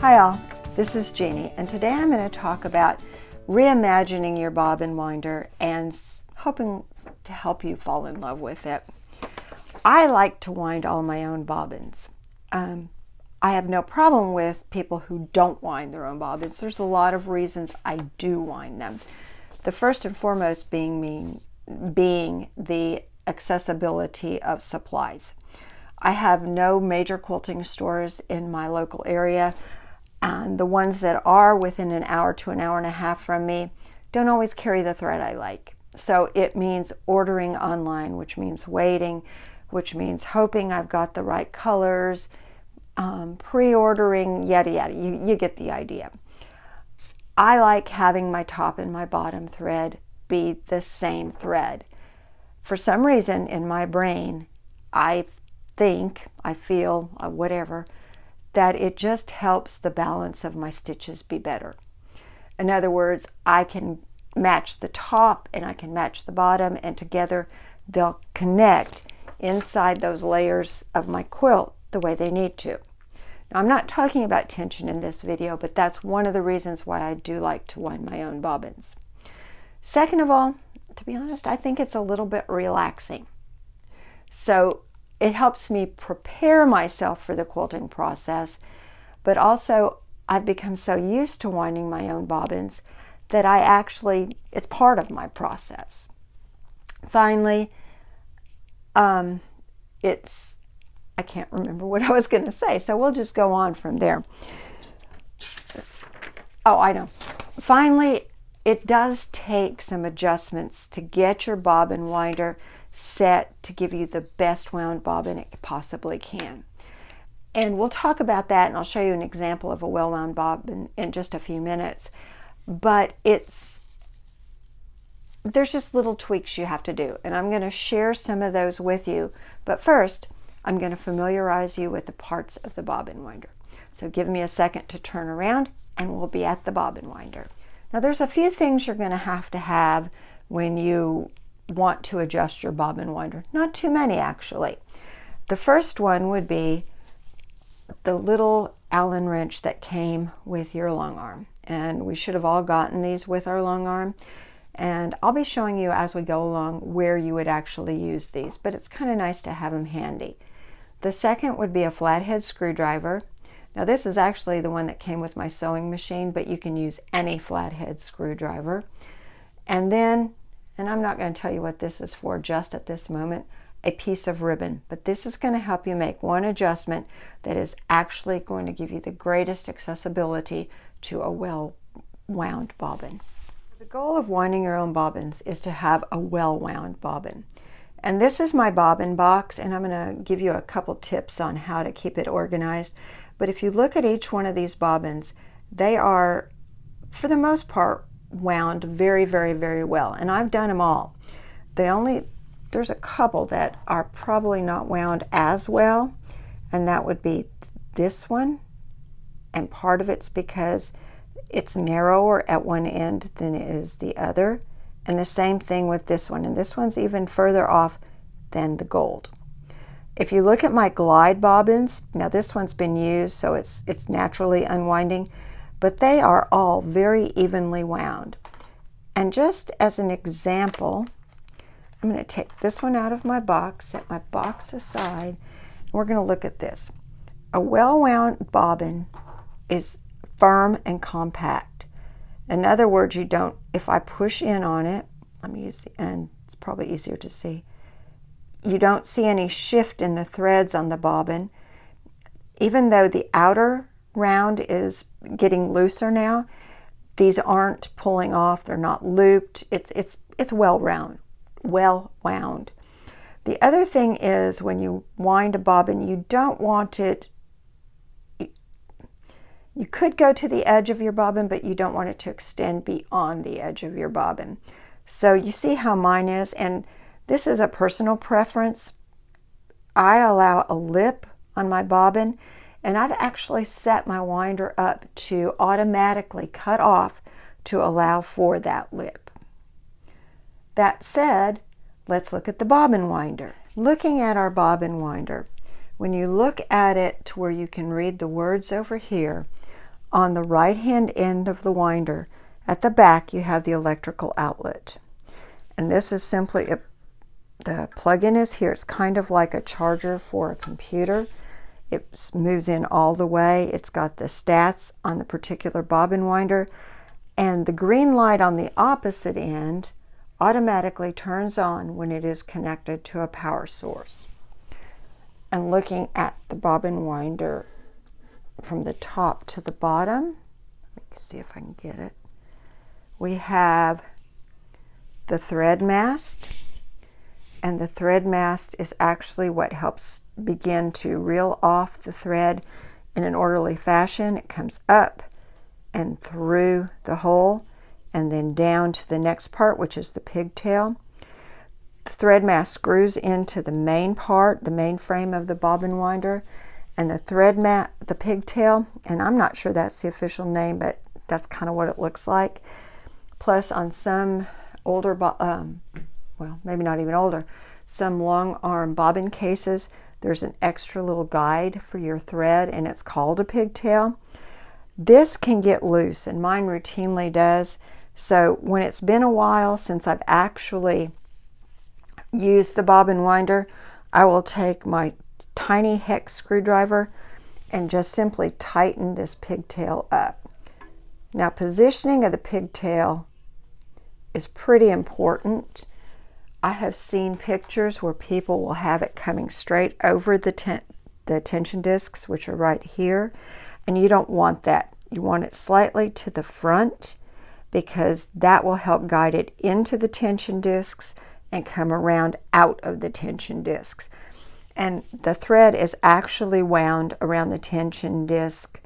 Hi all, this is Jeannie, and today I'm going to talk about reimagining your bobbin winder and hoping to help you fall in love with it. I like to wind all my own bobbins. I have no problem with people who don't wind their own bobbins. There's a lot of reasons I do wind them. The first and foremost being the accessibility of supplies. I have no major quilting stores in my local area, and the ones that are within an hour to an hour and a half from me don't always carry the thread I like. So it means ordering online, which means waiting, which means hoping I've got the right colors, pre-ordering, yada yada. You get the idea. I like having my top and my bottom thread be the same thread. For some reason in my brain, I feel, whatever, that it just helps the balance of my stitches be better. In other words, I can match the top and I can match the bottom, and together they'll connect inside those layers of my quilt the way they need to. Now, I'm not talking about tension in this video, but that's one of the reasons why I do like to wind my own bobbins. Second of all, to be honest, I think it's a little bit relaxing. So it helps me prepare myself for the quilting process, but also I've become so used to winding my own bobbins that it's part of my process. Finally, I can't remember what I was going to say, so we'll just go on from there. Oh, I know. Finally, it does take some adjustments to get your bobbin winder set to give you the best wound bobbin it possibly can. And we'll talk about that, and I'll show you an example of a well wound bobbin in just a few minutes. But there's just little tweaks you have to do, and I'm going to share some of those with you. But first, I'm going to familiarize you with the parts of the bobbin winder. So give me a second to turn around and we'll be at the bobbin winder. Now there's a few things you're going to have when you want to adjust your bobbin winder. Not too many, actually. The first one would be the little Allen wrench that came with your long arm. And we should have all gotten these with our long arm. And I'll be showing you as we go along where you would actually use these, but it's kind of nice to have them handy. The second would be a flathead screwdriver. Now this is actually the one that came with my sewing machine, but you can use any flathead screwdriver. And then, and I'm not going to tell you what this is for just at this moment, a piece of ribbon. But this is going to help you make one adjustment that is actually going to give you the greatest accessibility to a well-wound bobbin. The goal of winding your own bobbins is to have a well-wound bobbin. And this is my bobbin box, and I'm going to give you a couple tips on how to keep it organized. But if you look at each one of these bobbins, they are, for the most part, wound very, very, very well. And I've done them all. There's a couple that are probably not wound as well, and that would be this one. And part of it's because it's narrower at one end than it is the other. And the same thing with this one. And this one's even further off than the gold. If you look at my glide bobbins, now this one's been used, so it's naturally unwinding, but they are all very evenly wound. And just as an example, I'm going to take this one out of my box, set my box aside, and we're going to look at this. A well-wound bobbin is firm and compact. In other words, if I push in on it, let me use the end, it's probably easier to see. You don't see any shift in the threads on the bobbin. Even though the outer round is getting looser now, these aren't pulling off, they're not looped. It's well wound. The other thing is, when you wind a bobbin, you don't want it, you could go to the edge of your bobbin, but you don't want it to extend beyond the edge of your bobbin. So you see how mine is, and this is a personal preference. I allow a lip on my bobbin, and I've actually set my winder up to automatically cut off to allow for that lip. That said, let's look at the bobbin winder. Looking at our bobbin winder, when you look at it to where you can read the words over here, On the right hand end of the winder, at the back, you have the electrical outlet. And this is simply, the plug-in is here. It's kind of like a charger for a computer. It moves in all the way. It's got the stats on the particular bobbin winder. And the green light on the opposite end automatically turns on when it is connected to a power source. And looking at the bobbin winder from the top to the bottom, let me see if I can get it. We have the thread mast, and the thread mast is actually what helps begin to reel off the thread in an orderly fashion. It comes up and through the hole and then down to the next part, which is the pigtail. The thread mast screws into the main part, the main frame of the bobbin winder, and the pigtail, and I'm not sure that's the official name, but that's kind of what it looks like. Plus on some older, well, maybe not even older, some long arm bobbin cases, there's an extra little guide for your thread, and it's called a pigtail. This can get loose, and mine routinely does. So when it's been a while since I've actually used the bobbin winder, I will take my tiny hex screwdriver and just simply tighten this pigtail up. Now, positioning of the pigtail is pretty important. I have seen pictures where people will have it coming straight over the tension discs, which are right here, and you don't want that. You want it slightly to the front because that will help guide it into the tension discs and come around out of the tension discs. And the thread is actually wound around the tension disc.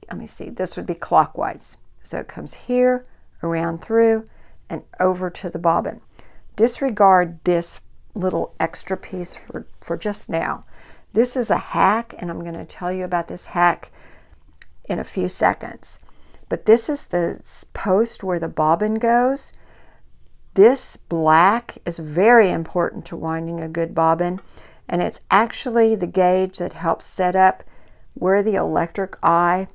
Let me see, this would be clockwise. So it comes here, around through, and over to the bobbin. Disregard this little extra piece for just now. This is a hack, and I'm going to tell you about this hack in a few seconds. But this is the post where the bobbin goes. This black is very important to winding a good bobbin, and it's actually the gauge that helps set up where the electric eye,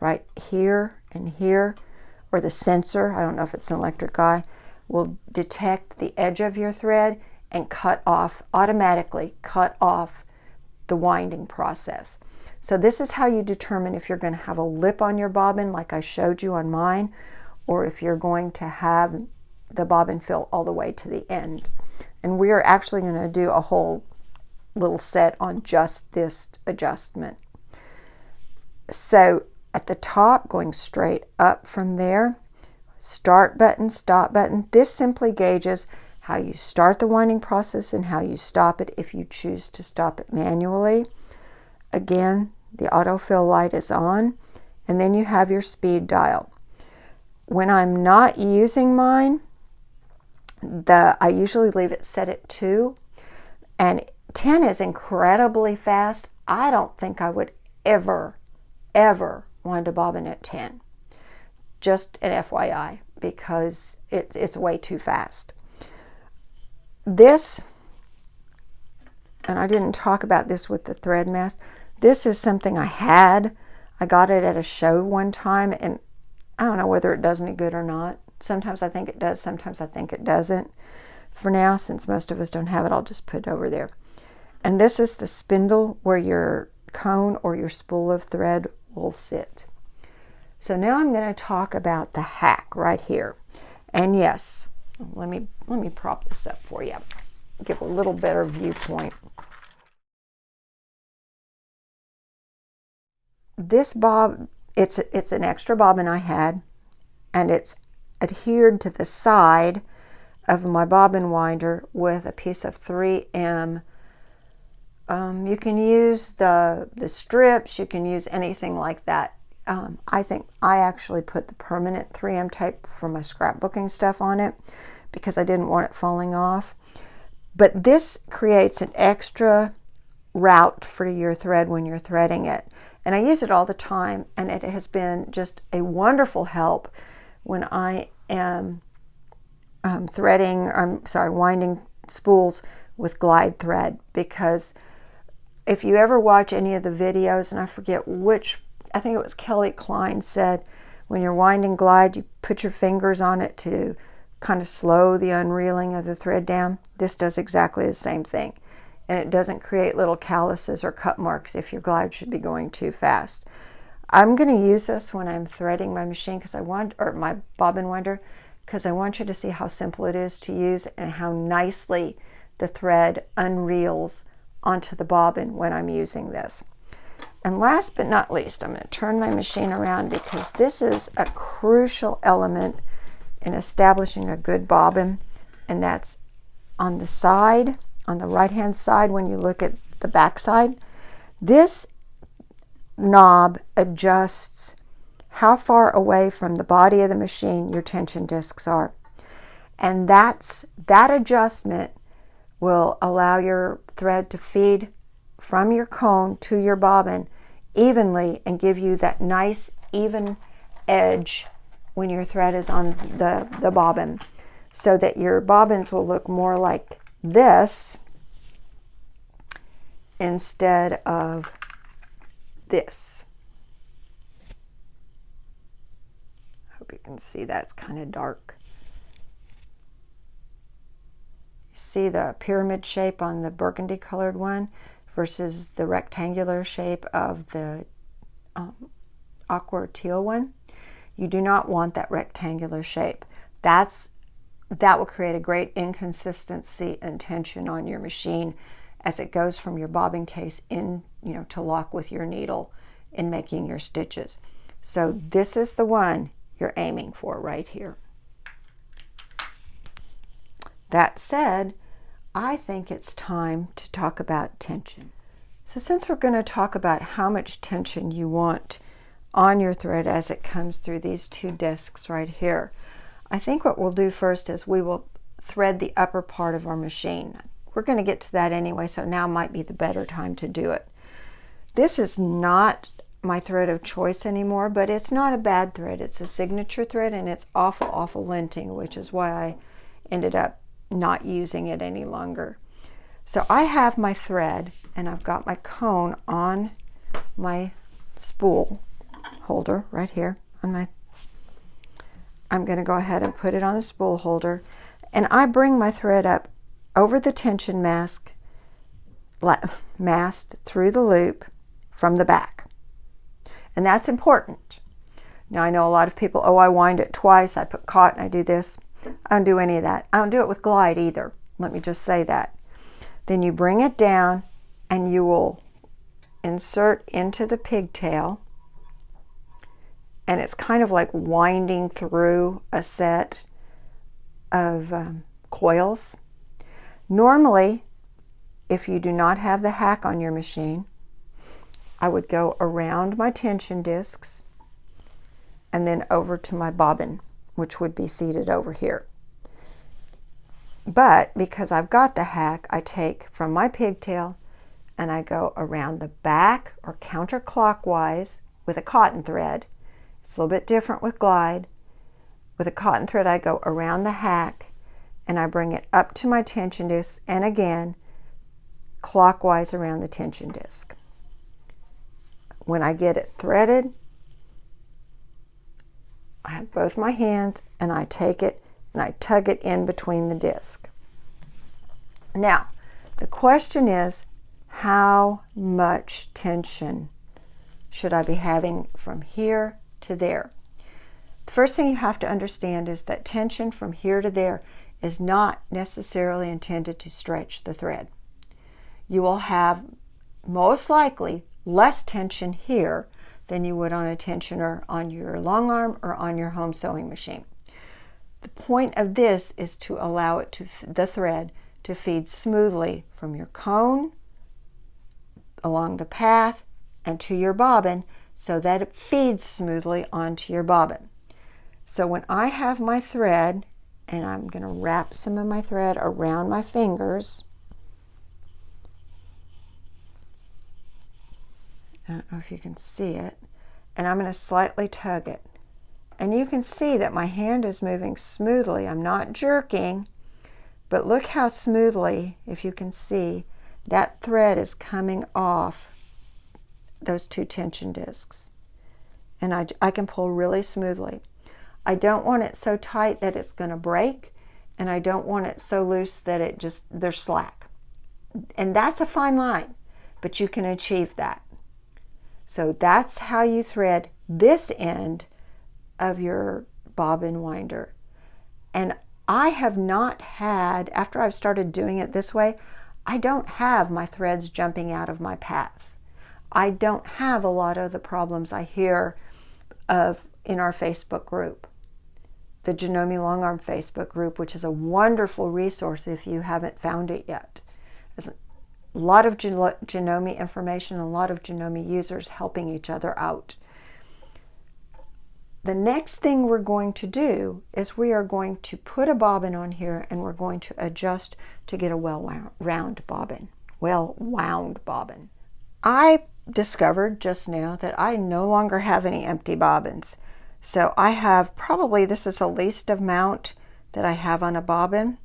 right here and here, or the sensor, I don't know if it's an electric eye, will detect the edge of your thread and automatically cut off the winding process. So this is how you determine if you're going to have a lip on your bobbin like I showed you on mine, or if you're going to have the bobbin fill all the way to the end. And we are actually going to do a whole little set on just this adjustment. So at the top, going straight up from there, start button, stop button. This simply gauges how you start the winding process and how you stop it if you choose to stop it manually. Again, the autofill light is on, and then you have your speed dial. When I'm not using mine, I usually leave it set at 2, and 10 is incredibly fast. I don't think I would ever wind a bobbin at 10. Just an FYI, because it's way too fast. This, and I didn't talk about this with the thread mast, this is something I had. I got it at a show one time, and I don't know whether it does any good or not. Sometimes I think it does, sometimes I think it doesn't. For now, since most of us don't have it, I'll just put it over there. And this is the spindle where your cone or your spool of thread will sit. So now I'm going to talk about the hack right here. And yes, let me prop this up for you, give a little better viewpoint. This bob, it's an extra bobbin I had, and it's adhered to the side of my bobbin winder with a piece of 3M. You can use the strips, you can use anything like that. I think I actually put the permanent 3M tape for my scrapbooking stuff on it because I didn't want it falling off. But this creates an extra route for your thread when you're threading it. And I use it all the time, and it has been just a wonderful help when I am winding spools with glide thread, because if you ever watch any of the videos, and I forget which I think it was Kelly Klein said, when you're winding glide, you put your fingers on it to kind of slow the unreeling of the thread down. This does exactly the same thing. And it doesn't create little calluses or cut marks if your glide should be going too fast. I'm going to use this when I'm threading my machine or my bobbin winder, because I want you to see how simple it is to use and how nicely the thread unreels onto the bobbin when I'm using this. And last but not least, I'm going to turn my machine around, because this is a crucial element in establishing a good bobbin, and that's on the side, on the right-hand side when you look at the back side. This knob adjusts how far away from the body of the machine your tension discs are. And that adjustment will allow your thread to feed from your cone to your bobbin evenly and give you that nice even edge when your thread is on the bobbin, so that your bobbins will look more like this instead of this. I hope you can see that's kind of dark. See the pyramid shape on the burgundy colored one versus the rectangular shape of the aqua teal one. You do not want that rectangular shape. That will create a great inconsistency and tension on your machine as it goes from your bobbin case in, to lock with your needle in making your stitches. So this is the one you're aiming for right here. That said, I think it's time to talk about tension. So since we're going to talk about how much tension you want on your thread as it comes through these two discs right here, I think what we'll do first is we will thread the upper part of our machine. We're going to get to that anyway, so now might be the better time to do it. This is not my thread of choice anymore, but it's not a bad thread. It's a signature thread, and it's awful linting, which is why I ended up not using it any longer. So I have my thread, and I've got my cone on my spool holder right here on my. I'm going to go ahead and put it on the spool holder, and I bring my thread up over the tension mast through the loop from the back. And that's important. Now I know a lot of people, I wind it twice, I put cotton, I do this. I don't do any of that. I don't do it with glide either. Let me just say that. Then you bring it down and you will insert into the pigtail, and it's kind of like winding through a set of coils. Normally, if you do not have the hack on your machine, I would go around my tension discs and then over to my bobbin, which would be seated over here. But because I've got the hack, I take from my pigtail and I go around the back or counterclockwise with a cotton thread. It's a little bit different with glide. With a cotton thread, I go around the hack and I bring it up to my tension disc, and again clockwise around the tension disc. When I get it threaded, I have both my hands and I take it and I tug it in between the disc. Now, the question is, how much tension should I be having from here to there? The first thing you have to understand is that tension from here to there is not necessarily intended to stretch the thread. You will have most likely less tension here than you would on a tensioner on your long arm or on your home sewing machine. The point of this is to allow it the thread to feed smoothly from your cone along the path and to your bobbin, so that it feeds smoothly onto your bobbin. So when I have my thread, and I'm going to wrap some of my thread around my fingers. I don't know if you can see it. And I'm going to slightly tug it. And you can see that my hand is moving smoothly. I'm not jerking, but look how smoothly, if you can see, that thread is coming off those two tension discs. and I can pull really smoothly. I don't want it so tight that it's going to break, and I don't want it so loose that they're slack. And that's a fine line, but you can achieve that. So that's how you thread this end of your bobbin winder. And I have not had, after I've started doing it this way, I don't have my threads jumping out of my paths. I don't have a lot of the problems I hear of in our Facebook group, the Janome Longarm Facebook group, which is a wonderful resource if you haven't found it yet. There's a lot of Janome information, a lot of Janome users helping each other out. The next thing we're going to do is we are going to put a bobbin on here, and we're going to adjust to get a well-wound bobbin. I discovered just now that I no longer have any empty bobbins. So I have probably, this is the least amount that I have on a bobbin.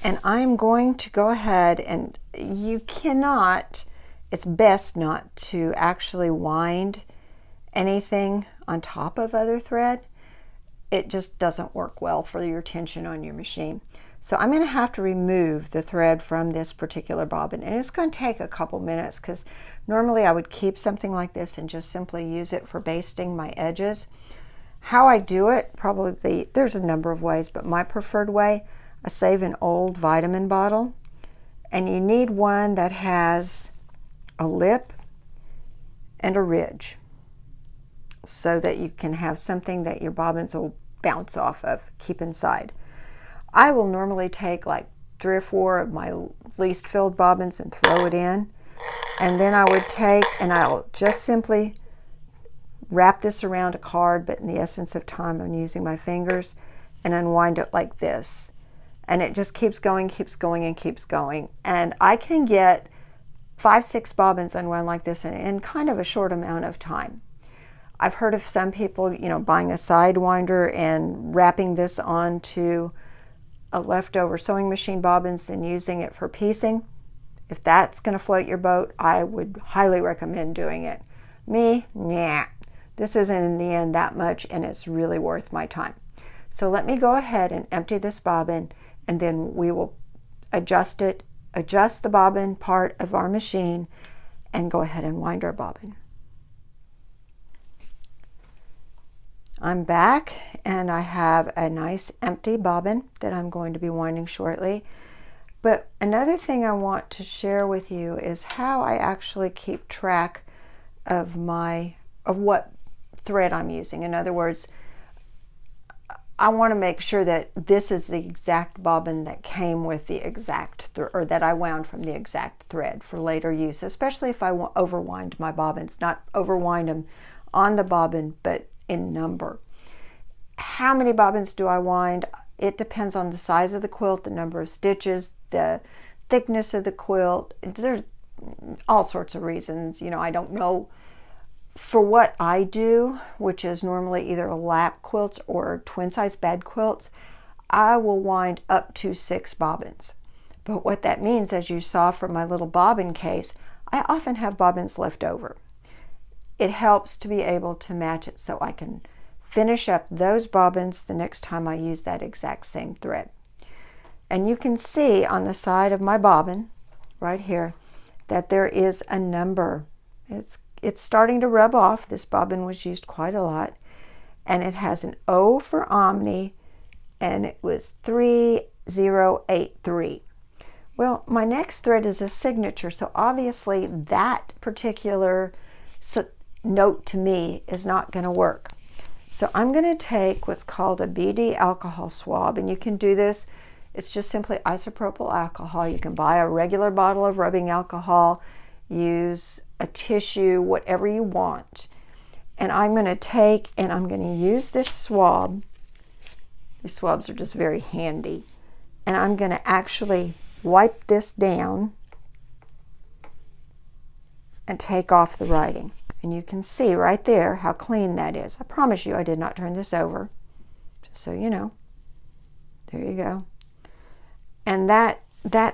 And I'm going to go ahead, and you cannot, it's best not to actually wind anything on top of other thread. It just doesn't work well for your tension on your machine. So I'm going to have to remove the thread from this particular bobbin, and it's going to take a couple minutes, because normally I would keep something like this and just simply use it for basting my edges. How I do it, probably there's a number of ways, but my preferred way, I save an old vitamin bottle, and you need one that has a lip and a ridge, so that you can have something that your bobbins will bounce off of, keep inside. I will normally take like 3 or 4 of my least filled bobbins and throw it in, and then I would take, and I'll just simply wrap this around a card, but in the essence of time I'm using my fingers, and unwind it like this, and it just keeps going, and I can get 5-6 bobbins unwound like this in kind of a short amount of time. I've heard of some people, buying a side winder and wrapping this onto a leftover sewing machine bobbins and using it for piecing. If that's going to float your boat, I would highly recommend doing it. Me, nah. This isn't in the end that much, and it's really worth my time. So let me go ahead and empty this bobbin, and then we will adjust the bobbin part of our machine, and go ahead and wind our bobbin. I'm back, and I have a nice empty bobbin that I'm going to be winding shortly. But another thing I want to share with you is how I actually keep track of what thread I'm using. In other words, I want to make sure that this is the exact bobbin that came with the exact or that I wound from the exact thread for later use, especially if I overwind my bobbins, not overwind them on the bobbin, but in number. How many bobbins do I wind? It depends on the size of the quilt, the number of stitches, the thickness of the quilt. There's all sorts of reasons. I don't know. For what I do, which is normally either lap quilts or twin size bed quilts, I will wind up to 6 bobbins. But what that means, as you saw from my little bobbin case, I often have bobbins left over. It helps to be able to match it so I can finish up those bobbins the next time I use that exact same thread. And you can see on the side of my bobbin right here that there is a number. It's starting to rub off. This bobbin was used quite a lot, and it has an O for Omni, and it was 3083. Well, my next thread is a signature, so obviously that particular note to me is not going to work. So I'm going to take what's called a BD alcohol swab, and you can do this. It's just simply isopropyl alcohol. You can buy a regular bottle of rubbing alcohol, use a tissue, whatever you want. And I'm going to take, and I'm going to use this swab. These swabs are just very handy. And I'm going to actually wipe this down and take off the writing. And you can see right there how clean that is. I promise you I did not turn this over, just so you know. There you go. And that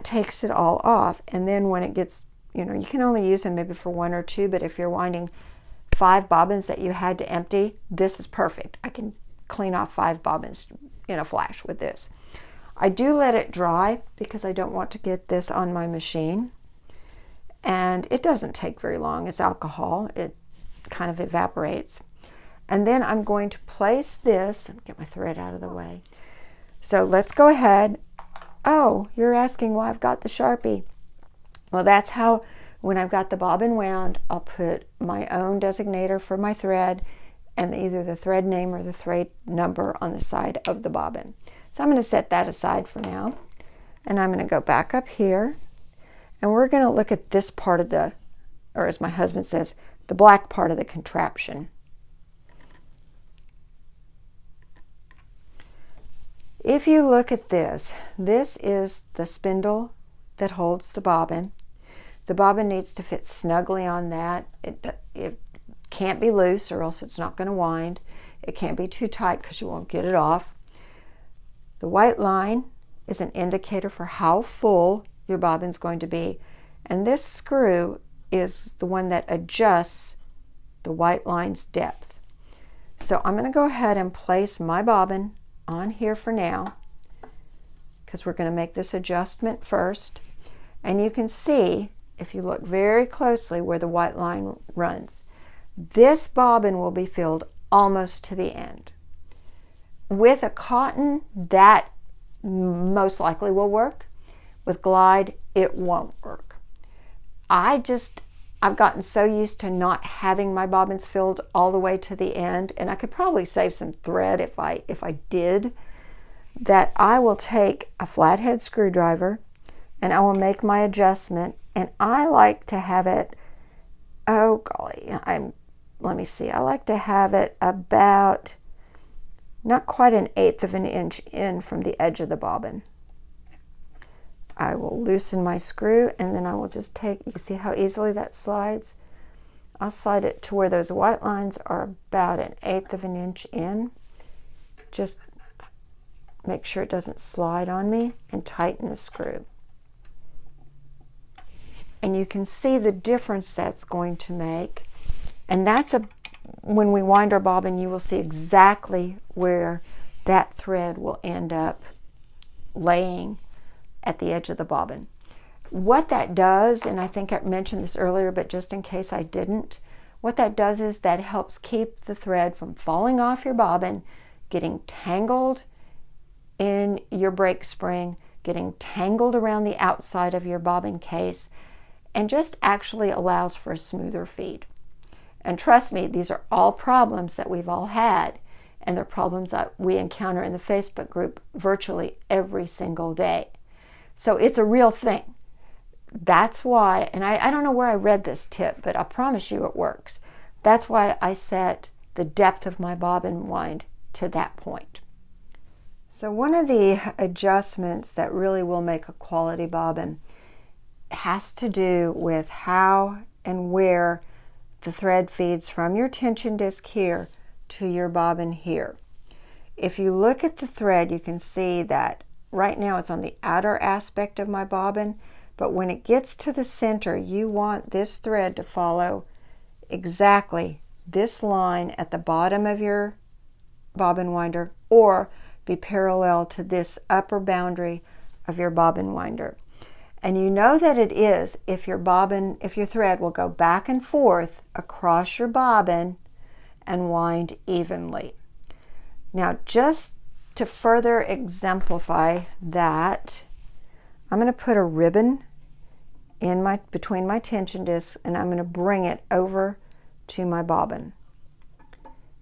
takes it all off. And then when it gets, you can only use them maybe for 1 or 2, but if you're winding 5 bobbins that you had to empty, this is perfect. I can clean off 5 bobbins in a flash with this. I do let it dry because I don't want to get this on my machine. And it doesn't take very long. It's alcohol. It kind of evaporates. And then I'm going to place this, get my thread out of the way. So let's go ahead. Oh, you're asking why I've got the Sharpie. Well, that's how, when I've got the bobbin wound, I'll put my own designator for my thread and either the thread name or the thread number on the side of the bobbin. So I'm going to set that aside for now. And I'm going to go back up here. And we're going to look at this part of the, or as my husband says, the black part of the contraption. If you look at this, this is the spindle that holds the bobbin. The bobbin needs to fit snugly on that. It can't be loose or else it's not going to wind. It can't be too tight because you won't get it off. The white line is an indicator for how full your bobbin's going to be. And this screw is the one that adjusts the white line's depth. So I'm going to go ahead and place my bobbin on here for now because we're going to make this adjustment first. And you can see, if you look very closely, where the white line runs. This bobbin will be filled almost to the end. With a cotton, that most likely will work. With glide, it won't work. I've gotten so used to not having my bobbins filled all the way to the end, and I could probably save some thread if I did, that I will take a flathead screwdriver and I will make my adjustment. And I like to have it, oh golly, let me see, I like to have it about not quite 1/8 of an inch in from the edge of the bobbin. I will loosen my screw and then I will just take, you see how easily that slides? I'll slide it to where those white lines are about 1/8 of an inch in. Just make sure it doesn't slide on me and tighten the screw. And you can see the difference that's going to make. And that's when we wind our bobbin, you will see exactly where that thread will end up laying at the edge of the bobbin. What that does, and I think I mentioned this earlier, but just in case I didn't, what that does is that helps keep the thread from falling off your bobbin, getting tangled in your brake spring, getting tangled around the outside of your bobbin case, and just actually allows for a smoother feed. And trust me, these are all problems that we've all had, and they're problems that we encounter in the Facebook group virtually every single day. So it's a real thing. That's why, and I don't know where I read this tip, but I promise you it works. That's why I set the depth of my bobbin wind to that point. So one of the adjustments that really will make a quality bobbin has to do with how and where the thread feeds from your tension disc here to your bobbin here. If you look at the thread, you can see that right now it's on the outer aspect of my bobbin, but when it gets to the center, you want this thread to follow exactly this line at the bottom of your bobbin winder or be parallel to this upper boundary of your bobbin winder. And you know that it is if your thread will go back and forth across your bobbin and wind evenly. Now, just to further exemplify that, I'm going to put a ribbon in between my tension discs, and I'm going to bring it over to my bobbin.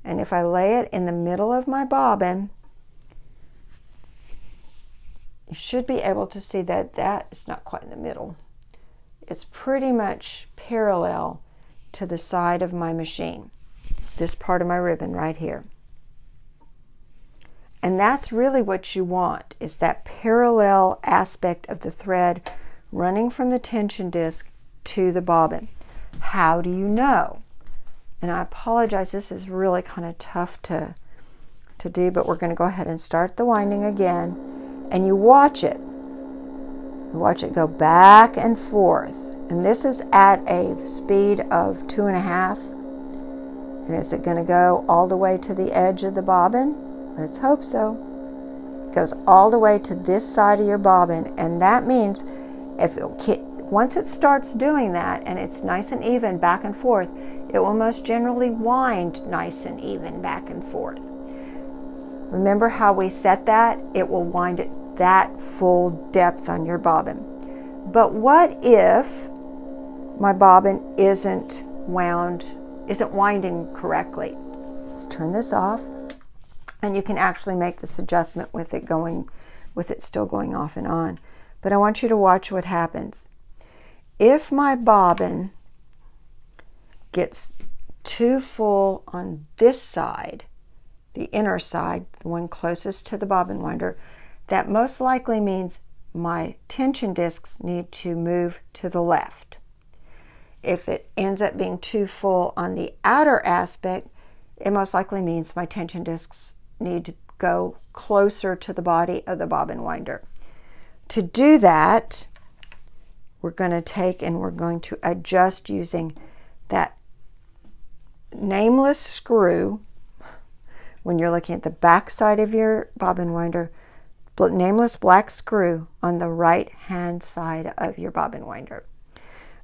And if I lay it in the middle of my bobbin, you should be able to see that is not quite in the middle. It's pretty much parallel to the side of my machine, this part of my ribbon right here. And that's really what you want, is that parallel aspect of the thread running from the tension disc to the bobbin. How do you know? And I apologize, this is really kind of tough to do, but we're going to go ahead and start the winding again. And you watch it. You watch it go back and forth. And this is at a speed of 2.5. And is it going to go all the way to the edge of the bobbin? Let's hope so. It goes all the way to this side of your bobbin, and that means once it starts doing that and it's nice and even back and forth, it will most generally wind nice and even back and forth. Remember how we set that? It will wind at that full depth on your bobbin. But what if my bobbin isn't winding correctly? Let's turn this off, and you can actually make this adjustment with it still going off and on. But I want you to watch what happens. If my bobbin gets too full on this side, the inner side, the one closest to the bobbin winder, that most likely means my tension discs need to move to the left. If it ends up being too full on the outer aspect, it most likely means my tension discs need to go closer to the body of the bobbin winder. To do that, we're going to take and we're going to adjust using that nameless screw. When you're looking at the back side of your bobbin winder, nameless black screw on the right hand side of your bobbin winder.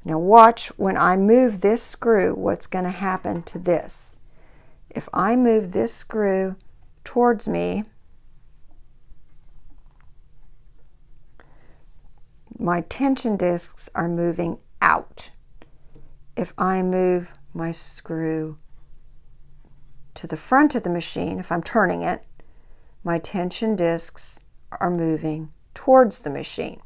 Now watch, when I move this screw, what's going to happen to this. If I move this screw towards me, my tension discs are moving out. If I move my screw to the front of the machine, if I'm turning it, my tension discs are moving towards the machine.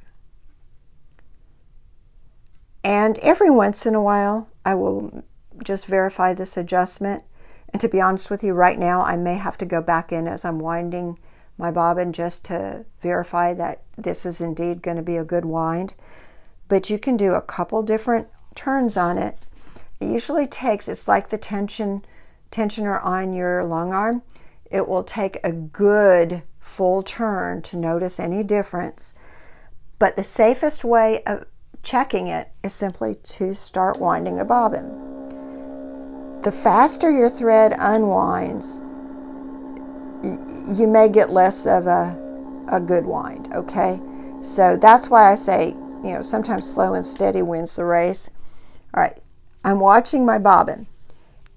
And every once in a while, I will just verify this adjustment. And to be honest with you, right now, I may have to go back in as I'm winding my bobbin just to verify that this is indeed going to be a good wind. But you can do a couple different turns on it. It usually takes, it's like the tensioner on your long arm. It will take a good full turn to notice any difference. But the safest way of checking it is simply to start winding a bobbin. The faster your thread unwinds, you may get less of a good wind, okay? So that's why I say, sometimes slow and steady wins the race. All right, I'm watching my bobbin,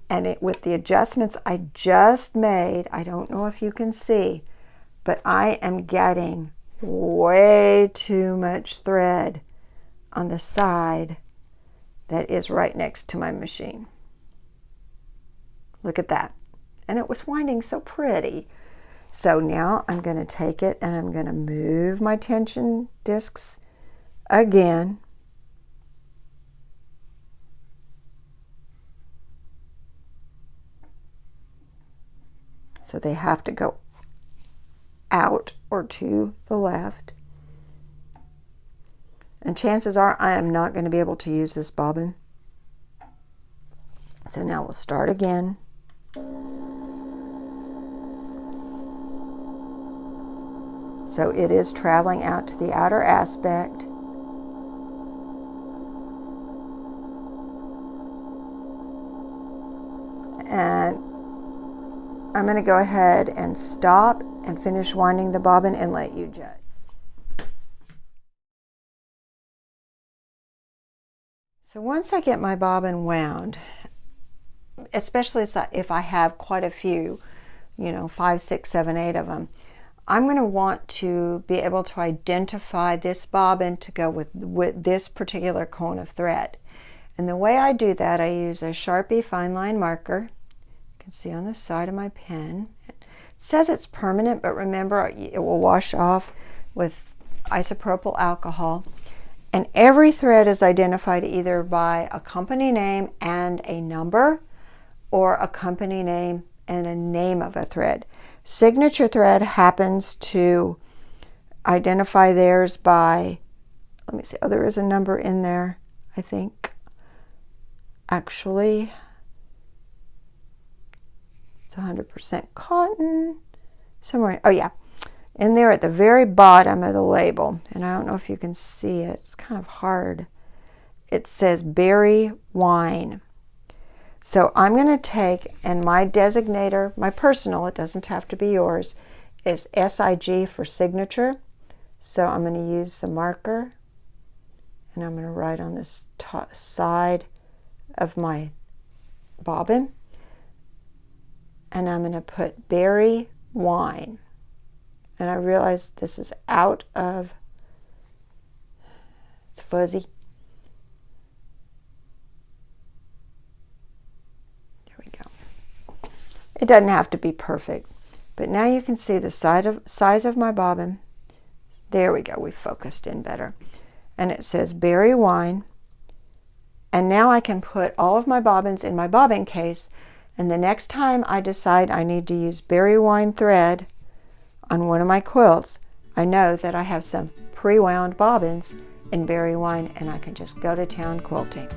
and with the adjustments I just made, I don't know if you can see, but I am getting way too much thread on the side that is right next to my machine. Look at that. And it was winding so pretty. So now I'm going to take it and I'm going to move my tension discs again. So they have to go out or to the left. And chances are I am not going to be able to use this bobbin. So now we'll start again. So it is traveling out to the outer aspect. And I'm going to go ahead and stop and finish winding the bobbin and let you judge. So once I get my bobbin wound, especially if I have quite a few, 5, 6, 7, 8 of them, I'm going to want to be able to identify this bobbin to go with this particular cone of thread. And the way I do that, I use a Sharpie fine line marker. You can see on the side of my pen. It says it's permanent, but remember it will wash off with isopropyl alcohol. And every thread is identified either by a company name and a number, or a company name and a name of a thread. Signature thread happens to identify theirs by, let me see, there is a number in there, I think. Actually, it's 100% cotton. Somewhere, oh yeah. In there at the very bottom of the label, and I don't know if you can see it, it's kind of hard. It says berry wine. So I'm going to take, and my designator, my personal, it doesn't have to be yours, is SIG for signature. So I'm going to use the marker, and I'm going to write on this side of my bobbin, and I'm going to put berry wine. And I realize this is out of, it's fuzzy. There we go. It doesn't have to be perfect, but now you can see the size of my bobbin. There we go, we focused in better. And it says berry wine. And now I can put all of my bobbins in my bobbin case, and the next time I decide I need to use berry wine thread on one of my quilts, I know that I have some pre-wound bobbins in berry wine, and I can just go to town quilting.